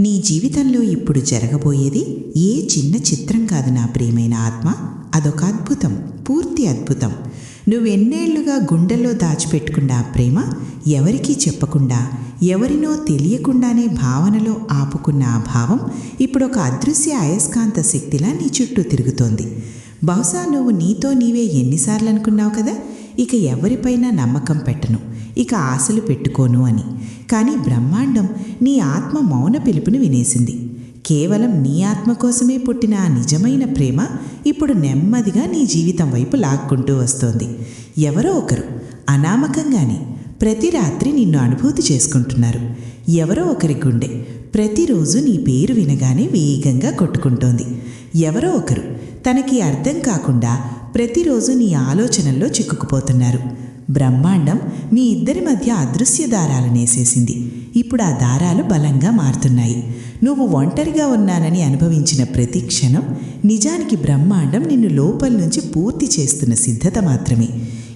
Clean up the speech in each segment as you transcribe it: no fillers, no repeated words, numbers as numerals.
నీ జీవితంలో ఇప్పుడు జరగబోయేది ఏ చిన్న చిత్రం కాదు నా ప్రియమైన ఆత్మ. అదొక అద్భుతం, పూర్తి అద్భుతం. నువ్వెన్నేళ్లుగా గుండెల్లో దాచిపెట్టుకున్న ఆ ప్రేమ, ఎవరికీ చెప్పకుండా, ఎవరినో తెలియకుండానే భావనలో ఆపుకున్న ఆ భావం ఇప్పుడు ఒక అదృశ్య అయస్కాంత శక్తిలా నీ చుట్టూ తిరుగుతోంది. బహుశా నువ్వు నీతో నీవే ఎన్నిసార్లు అనుకున్నావు కదా, ఇక ఎవరిపైనా నమ్మకం పెట్టను, ఇక ఆశలు పెట్టుకోను అని. కానీ బ్రహ్మాండం నీ ఆత్మ మౌన పిలుపుని వినేసింది. కేవలం నీ ఆత్మ కోసమే పుట్టిన ఆ నిజమైన ప్రేమ ఇప్పుడు నెమ్మదిగా నీ జీవితం వైపు లాక్కుంటూ వస్తోంది. ఎవరో ఒకరు అనామకంగానే ప్రతి రాత్రి నిన్ను అనుభూతి చేసుకుంటున్నారు. ఎవరో ఒకరి గుండె ప్రతిరోజు నీ పేరు వినగానే వేగంగా కొట్టుకుంటోంది. ఎవరో ఒకరు తనకి అర్థం కాకుండా ప్రతిరోజు నీ ఆలోచనల్లో చిక్కుకుపోతున్నారు. బ్రహ్మాండం మీ ఇద్దరి మధ్య అదృశ్య దారాలు నేసేసింది. ఇప్పుడు ఆ దారాలు బలంగా మారుతున్నాయి. నువ్వు ఒంటరిగా ఉన్నానని అనుభవించిన ప్రతి క్షణం నిజానికి బ్రహ్మాండం నిన్ను లోపల నుంచి పూర్తి చేస్తున్న సిద్ధత మాత్రమే.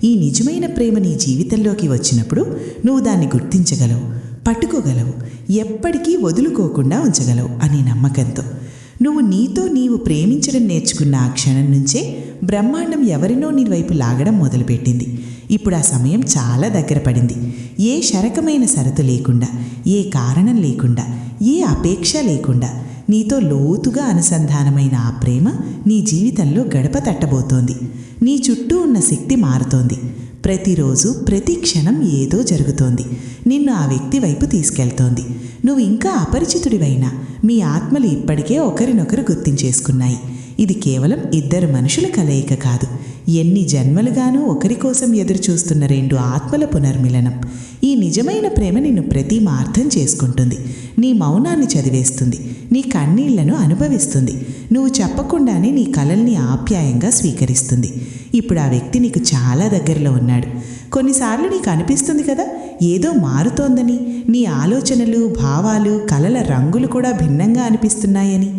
ఈ నిజమైన ప్రేమ నీ జీవితంలోకి వచ్చినప్పుడు నువ్వు దాన్ని గుర్తించగలవు, పట్టుకోగలవు, ఎప్పటికీ వదులుకోకుండా ఉంచగలవు అనే నమ్మకంతో. నువ్వు నీతో నీవు ప్రేమించడం నేర్చుకున్న ఆ క్షణం నుంచే బ్రహ్మాండం ఎవరినో నీ వైపు లాగడం మొదలుపెట్టింది. ఇప్పుడు ఆ సమయం చాలా దగ్గర పడింది. ఏ శరకమైన షరతు లేకుండా, ఏ కారణం లేకుండా, ఏ అపేక్ష లేకుండా నీతో లోతుగా అనుసంధానమైన ఆ ప్రేమ నీ జీవితంలో గడప తట్టబోతోంది. నీ చుట్టూ ఉన్న శక్తి మారుతోంది. ప్రతిరోజు ప్రతి క్షణం ఏదో జరుగుతోంది. నిన్ను ఆ వ్యక్తి వైపు తీసుకెళ్తోంది. నువ్వు ఇంకా అపరిచితుడివైనా మీ ఆత్మలు ఇప్పటికే ఒకరినొకరు గుర్తించేసుకున్నాయి. ఇది కేవలం ఇద్దరు మనుషుల కలయిక కాదు, ఎన్ని జన్మలుగానూ ఒకరి కోసం ఎదురు చూస్తున్న రెండు ఆత్మల పునర్మిలనం. ఈ నిజమైన ప్రేమ నిన్ను ప్రతి అర్థం చేసుకుంటుంది. నీ మౌనాన్ని చదివేస్తుంది, నీ కన్నీళ్లను అనుభవిస్తుంది, నువ్వు చెప్పకుండానే నీ కలల్ని ఆప్యాయంగా స్వీకరిస్తుంది. ఇప్పుడు ఆ వ్యక్తి నీకు చాలా దగ్గరలో ఉన్నాడు. కొన్నిసార్లు నీకు అనిపిస్తుంది కదా, ఏదో మారుతోందని, నీ ఆలోచనలు, భావాలు, కలల రంగులు కూడా భిన్నంగా అనిపిస్తున్నాయని.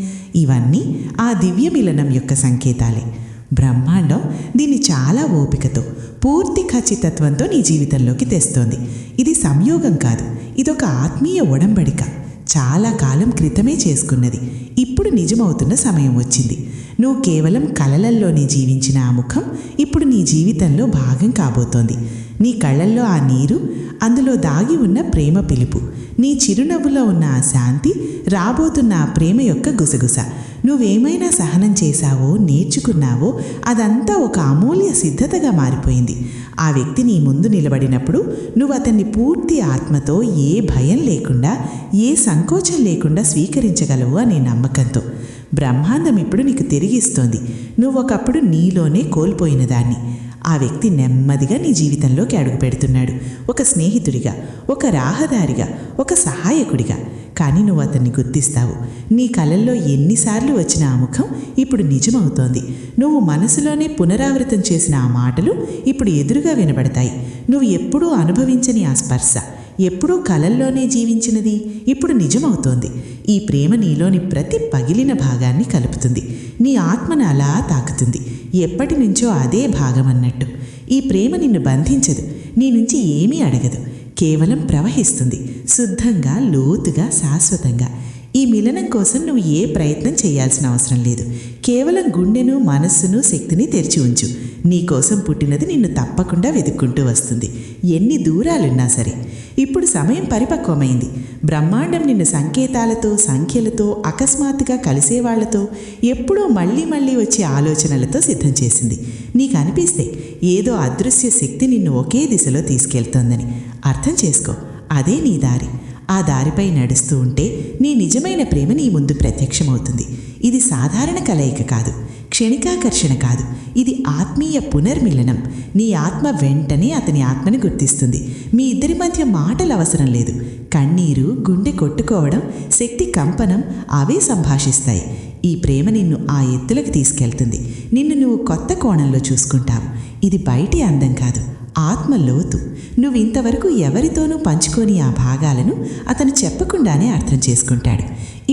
ఇవన్నీ ఆ దివ్య మిలనం యొక్క సంకేతాలే. బ్రహ్మాండం దీన్ని చాలా ఓపికతో, పూర్తి ఖచ్చితత్వంతో నీ జీవితంలోకి తెస్తోంది. ఇది సంయోగం కాదు, ఇదొక ఆత్మీయ ఒడంబడిక. చాలా కాలం క్రితమే చేసుకున్నది, ఇప్పుడు నిజమవుతున్న సమయం వచ్చింది. నువ్వు కేవలం కలలల్లోనే జీవించిన ఆ ముఖం ఇప్పుడు నీ జీవితంలో భాగం కాబోతోంది. నీ కళ్ళల్లో ఆ నీరు, అందులో దాగి ఉన్న ప్రేమ పిలుపు, నీ చిరునవ్వులో ఉన్న ఆ శాంతి, రాబోతున్న ఆ ప్రేమ యొక్క గుసగుస. నువ్వేమైనా సహనం చేశావో, నేర్చుకున్నావో అదంతా ఒక అమూల్య సిద్ధతగా మారిపోయింది. ఆ వ్యక్తి నీ ముందు నిలబడినప్పుడు నువ్వు అతన్ని పూర్తి ఆత్మతో, ఏ భయం లేకుండా, ఏ సంకోచం లేకుండా స్వీకరించగలవు అనే నమ్మకంతో. బ్రహ్మాండం ఇప్పుడు నీకు తిరిగిస్తోంది నువ్వొకప్పుడు నీలోనే కోల్పోయిన దాన్ని. ఆ వ్యక్తి నెమ్మదిగా నీ జీవితంలోకి అడుగుపెడుతున్నాడు. ఒక స్నేహితుడిగా, ఒక రాహదారిగా, ఒక సహాయకుడిగా. కానీ నువ్వు అతన్ని గుర్తిస్తావు. నీ కలల్లో ఎన్నిసార్లు వచ్చిన ఆ ముఖం ఇప్పుడు నిజమవుతోంది. నువ్వు మనసులోనే పునరావృతం చేసిన ఆ మాటలు ఇప్పుడు ఎదురుగా వినబడతాయి. నువ్వు ఎప్పుడూ అనుభవించని ఆ స్పర్శ, ఎప్పుడూ కలల్లోనే జీవించినది ఇప్పుడు నిజమవుతోంది. ఈ ప్రేమ నీలోని ప్రతి పగిలిన భాగాన్ని కలుపుతుంది. నీ ఆత్మను అలా తాకుతుంది, ఎప్పటి నుంచో అదే భాగం అన్నట్టు. ఈ ప్రేమ నిన్ను బంధించదు, నీ నుంచి ఏమీ అడగదు, కేవలం ప్రవహిస్తుంది, శుద్ధంగా, లోతుగా, శాశ్వతంగా. ఈ మిలనం కోసం నువ్వు ఏ ప్రయత్నం చేయాల్సిన అవసరం లేదు. కేవలం గుండెను, మనస్సును, శక్తిని తెరిచి ఉంచు. నీ కోసం పుట్టినది నిన్ను తప్పకుండా వెతుక్కుంటూ వస్తుంది, ఎన్ని దూరాలున్నా సరే. ఇప్పుడు సమయం పరిపక్వమైంది. బ్రహ్మాండం నిన్ను సంకేతాలతో, సంఖ్యలతో, అకస్మాత్తుగా కలిసేవాళ్లతో, ఎప్పుడూ మళ్ళీ మళ్ళీ వచ్చే ఆలోచనలతో సిద్ధం చేసింది. నీకు అనిపిస్తే ఏదో అదృశ్య శక్తి నిన్ను ఒకే దిశలో తీసుకెళ్తోందని అర్థం చేసుకో. అదే నీ దారి. ఆ దారిపై నడుస్తూ ఉంటే నీ నిజమైన ప్రేమ నీ ముందు ప్రత్యక్షమవుతుంది. ఇది సాధారణ కలయిక కాదు, క్షణికాకర్షణ కాదు, ఇది ఆత్మీయ పునర్మిలనం. నీ ఆత్మ వెంటనే అతని ఆత్మని గుర్తిస్తుంది. మీ ఇద్దరి మధ్య మాటలు అవసరం లేదు. కన్నీరు, గుండె కొట్టుకోవడం, శక్తి కంపనం అవే సంభాషిస్తాయి. ఈ ప్రేమ నిన్ను ఆ ఎత్తులకు తీసుకెళ్తుంది. నిన్ను నువ్వు కొత్త కోణంలో చూసుకుంటావు. ఇది బయటి అందం కాదు, ఆత్మ లోతు. నువ్వు ఇంతవరకు ఎవరితోనూ పంచుకొని ఆ భాగాలను అతను చెప్పకుండానే అర్థం చేసుకుంటాడు.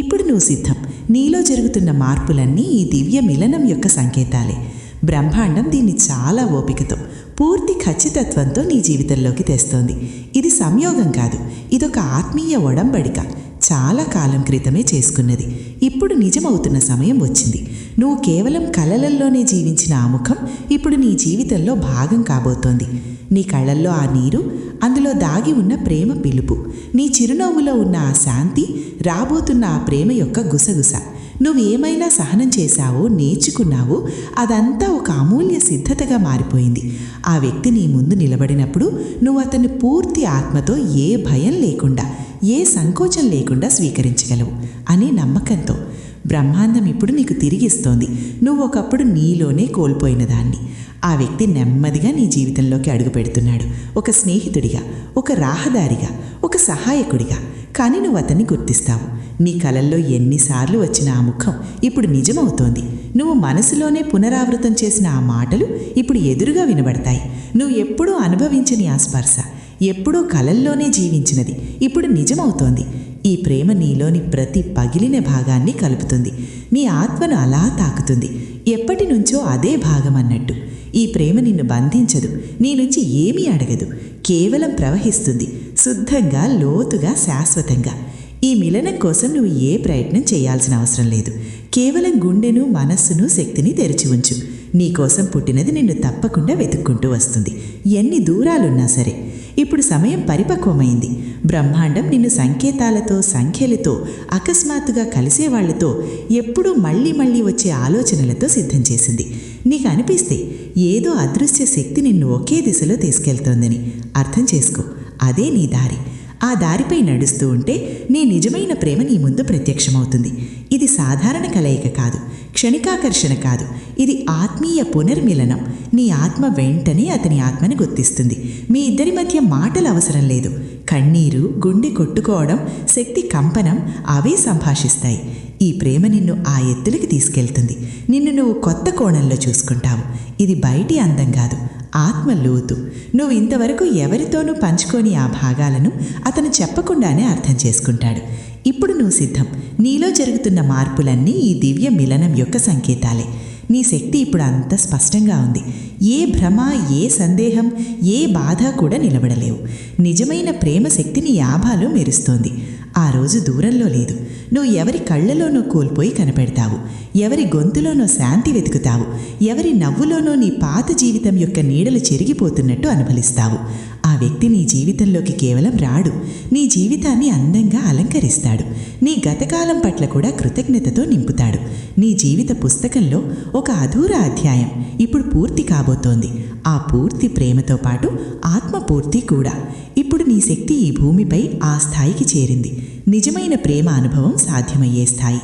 ఇప్పుడు నువ్వు సిద్ధం. నీలో జరుగుతున్న మార్పులన్నీ ఈ దివ్య మిలనం యొక్క సంకేతాలే. బ్రహ్మాండం దీన్ని చాలా ఓపికతో, పూర్తి ఖచ్చితత్వంతో నీ జీవితంలోకి తెస్తోంది. ఇది సంయోగం కాదు, ఇదొక ఆత్మీయ ఒడంబడిక. చాలా కాలం క్రితమే చేసుకున్నది. ఇప్పుడు నిజమవుతున్న సమయం వచ్చింది. నువ్వు కేవలం కలలల్లోనే జీవించిన ఆ ముఖం ఇప్పుడు నీ జీవితంలో భాగం కాబోతోంది. నీ కళ్ళల్లో ఆ నీరు, అందులో దాగి ఉన్న ప్రేమ పిలుపు, నీ చిరునవ్వులో ఉన్న ఆ శాంతి, రాబోతున్న ఆ ప్రేమ యొక్క గుసగుస. నువ్వేమైనా సహనం చేశావో, నేర్చుకున్నావో, అదంతా ఒక అమూల్య సిద్ధతగా మారిపోయింది. ఆ వ్యక్తి నీ ముందు నిలబడినప్పుడు నువ్వు అతన్ని పూర్తి ఆత్మతో, ఏ భయం లేకుండా, ఏ సంకోచం లేకుండా స్వీకరించగలవు అనే నమ్మకంతో. బ్రహ్మాండం ఇప్పుడు నీకు తిరిగిస్తోంది నువ్వు ఒకప్పుడు నీలోనే కోల్పోయిన దాన్ని. ఆ వ్యక్తి నెమ్మదిగా నీ జీవితంలోకి అడుగుపెడుతున్నాడు. ఒక స్నేహితుడిగా, ఒక రాహదారిగా, ఒక సహాయకుడిగా. కానీ నువ్వు అతన్ని గుర్తిస్తావు. నీ కలల్లో ఎన్నిసార్లు వచ్చిన ఆ ముఖం ఇప్పుడు నిజమవుతోంది. నువ్వు మనసులోనే పునరావృతం చేసిన ఆ మాటలు ఇప్పుడు ఎదురుగా వినబడతాయి. నువ్వు ఎప్పుడూ అనుభవించని ఆ స్పర్శ, ఎప్పుడూ కలల్లోనే జీవించినది ఇప్పుడు నిజమవుతోంది. ఈ ప్రేమ నీలోని ప్రతి పగిలిన భాగాన్ని కలుపుతుంది. నీ ఆత్మను అలా తాకుతుంది. ఎప్పటి నుంచో అదే భాగం అన్నట్టు. ఈ ప్రేమ నిన్ను బంధించదు, నీ నుంచి ఏమీ అడగదు. కేవలం ప్రవహిస్తుంది, శుద్ధంగా, లోతుగా, శాశ్వతంగా. ఈ మిలనం కోసం నువ్వు ఏ ప్రయత్నం చేయాల్సిన అవసరం లేదు. కేవలం గుండెను, మనస్సును, శక్తిని తెరిచి ఉంచు. నీకోసం పుట్టినది నిన్ను తప్పకుండా వెతుక్కుంటూ వస్తుంది, ఎన్ని దూరాలున్నా సరే. ఇప్పుడు సమయం పరిపక్వమైంది. బ్రహ్మాండం నిన్ను సంకేతాలతో, సంఖ్యలతో, అకస్మాత్తుగా కలిసేవాళ్లతో, ఎప్పుడూ మళ్ళీ మళ్ళీ వచ్చే ఆలోచనలతో సిద్ధం చేసింది. నీకు అనిపిస్తే ఏదో అదృశ్య శక్తి నిన్ను ఒకే దిశలో తీసుకెళ్తోందని అర్థం చేసుకో. అదే నీ దారి. ఆ దారిపై నడుస్తూ ఉంటే నీ నిజమైన ప్రేమ నీ ముందు ప్రత్యక్షమవుతుంది. ఇది సాధారణ కలయిక కాదు, క్షణికాకర్షణ కాదు. ఇది ఆత్మీయ పునర్మిలనం. నీ ఆత్మ వెంటనే అతని ఆత్మని గుర్తిస్తుంది. మీ ఇద్దరి మధ్య మాటలు అవసరం లేదు. కన్నీరు, గుండె కొట్టుకోవడం, శక్తి కంపనం అవే సంభాషిస్తాయి. ఈ ప్రేమ నిన్ను ఆ ఎత్తులకి తీసుకెళ్తుంది. నిన్ను నువ్వు కొత్త కోణంలో చూసుకుంటావు. ఇది బయటి అందం కాదు, ఆత్మ లోతు. నువ్వు ఇంతవరకు ఎవరితోనూ పంచుకొని ఆ భాగాలను అతను చెప్పకుండానే అర్థం చేసుకుంటాడు. ఇప్పుడు నువ్వు సిద్ధం. నీలో జరుగుతున్న మార్పులన్నీ ఈ దివ్య మిలనం యొక్క సంకేతాలే. నీ శక్తి ఇప్పుడు అంత స్పష్టంగా ఉంది. ఏ భ్రమ, ఏ సందేహం, ఏ బాధ కూడా నిలబడలేవు. నిజమైన ప్రేమ శక్తి నీ ఆభాలో మెరుస్తోంది. ఆ రోజు దూరంలో లేదు. నువ్వు ఎవరి కళ్ళలోనో కోల్పోయి కనపెడతావు, ఎవరి గొంతులోనో శాంతి వెతుకుతావు, ఎవరి నవ్వులోనో నీ పాత జీవితం యొక్క నీడలు చెరిగిపోతున్నట్టు అనుభవిస్తావు. ఆ వ్యక్తి నీ జీవితంలోకి కేవలం రాడు, నీ జీవితాన్ని అందంగా అలంకరిస్తాడు. నీ గతకాలం పట్ల కూడా కృతజ్ఞతతో నింపుతాడు. నీ జీవిత పుస్తకంలో ఒక అధూర అధ్యాయం ఇప్పుడు పూర్తి కాబోతోంది. ఆ పూర్తి ప్రేమతో పాటు ఆత్మ పూర్తి కూడా. ఇప్పుడు నీ శక్తి ఈ భూమిపై ఆ స్థాయికి చేరింది. నిజమైన ప్రేమ అనుభవం సాధ్యమయ్యే స్థాయి.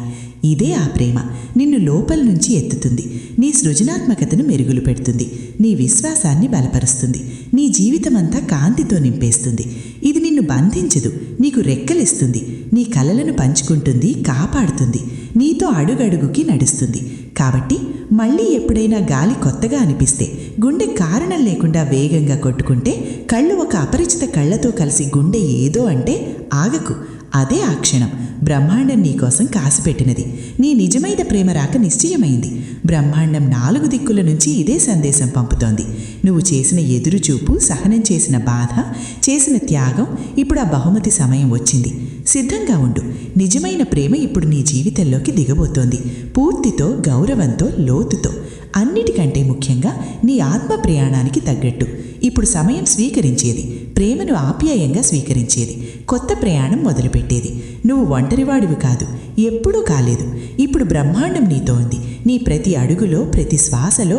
ఇదే ఆ ప్రేమ నిన్ను లోపల నుంచి ఎత్తుతుంది. నీ సృజనాత్మకతను మెరుగులు పెడుతుంది. నీ విశ్వాసాన్ని బలపరుస్తుంది. నీ జీవితమంతా కాంతితో నింపేస్తుంది. ఇది నిన్ను బంధించదు, నీకు రెక్కలిస్తుంది. నీ కలలను పంచుకుంటుంది, కాపాడుతుంది. నీతో అడుగడుగుకి నడుస్తుంది. కాబట్టి మళ్ళీ ఎప్పుడైనా గాలి కొత్తగా అనిపిస్తే, గుండె కారణం లేకుండా వేగంగా కొట్టుకుంటే, కళ్ళు ఒక అపరిచిత కళ్ళతో కలిసి గుండె ఏదో అంటే ఆగకు. అదే ఆ క్షణం. బ్రహ్మాండం నీకోసం కాసిపెట్టినది. నీ నిజమైన ప్రేమ రాక నిశ్చయమైంది. బ్రహ్మాండం 4 దిక్కుల నుంచి ఇదే సందేశం పంపుతోంది. నువ్వు చేసిన ఎదురుచూపు, సహనం చేసిన బాధ, చేసిన త్యాగం, ఇప్పుడు ఆ బహుమతి సమయం వచ్చింది. సిద్ధంగా ఉండు. నిజమైన ప్రేమ ఇప్పుడు నీ జీవితంలోకి దిగబోతోంది. పూర్తితో, గౌరవంతో, లోతుతో. అన్నిటికంటే ముఖ్యంగా నీ ఆత్మ ప్రయాణానికి తగ్గట్టు. ఇప్పుడు సమయం స్వీకరించేది, ప్రేమను ఆప్యాయంగా స్వీకరించేది, కొత్త ప్రయాణం మొదలుపెట్టేది. నువ్వు ఒంటరివాడివి కాదు, ఎప్పుడూ కాలేదు. ఇప్పుడు బ్రహ్మాండం నీతో ఉంది. నీ ప్రతి అడుగులో, ప్రతి శ్వాసలో